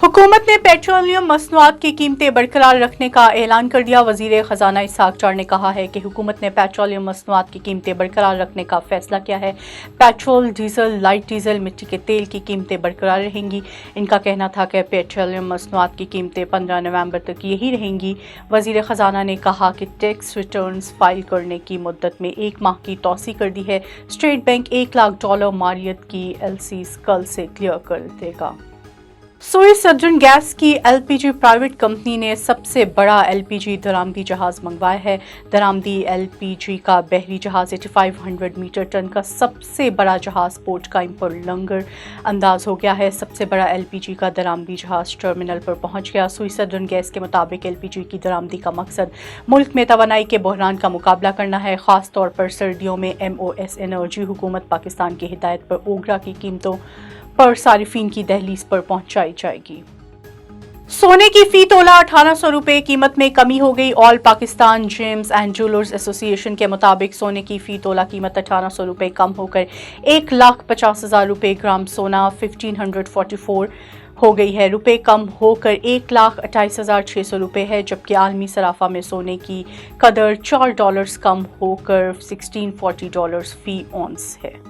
हुकूमत ने पेट्रोलियम मसनूआत की कीमतें बरकरार रखने का ऐलान कर दिया। वजीर खजाना इसहाक डार ने कहा है कि हुकूमत ने पेट्रोलियम मसनूआत की कीमतें बरकरार रखने का फैसला किया है। पेट्रोल, डीजल, लाइट डीजल, मिट्टी के तेल की कीमतें बरकरार रहेंगी। इनका कहना था कि पेट्रोलियम मसनूआत की कीमतें 15 नवंबर तक यही रहेंगी। वजीर खजाना ने कहा कि टैक्स रिटर्न्स फाइल करने की मुद्दत में 1 माह की तौसी कर दी है। स्टेट बैंक $1 लाख मालियत की LCs कल से क्लियर कर देगा। सुई सदर्न गैस की LPG प्राइवेट कंपनी ने सबसे बड़ा LPG दरामदी जहाज मंगवाया है। दरामदी LPG का बहरी जहाज 8500 मीटर टन का सबसे बड़ा जहाज पोर्ट काइम पर लंगर अंदाज हो गया है। सबसे बड़ा LPG का दरामदी जहाज टर्मिनल पर पहुंच गया। सुई सदर्न गैस के मुताबिक LPG की दरामदी का मकसद मुल्क में तवानाई के बहरान का मुकाबला करना है। खास तौर पर सर्दियों में MOS एनर्जी हुकूमत पाकिस्तान की हिदायत पर ओगरा की कीमतों पर सारिफीन की दहलीज पर पहुंचाई जाएगी। सोने की फी तोला 1800 रुपए कीमत में कमी हो गई। All Pakistan James and jewellers association के मुताबिक सोने की फी तोला कीमत 1800 रुपए कम होकर 1,50,000 रुपए ग्राम सोना 1544 हो गई है। रुपए कम होकर 1,28,600 रुपए है, जबकि आलमी सराफा में सोने की कदर $4 कम होकर $1640 फी औंस है।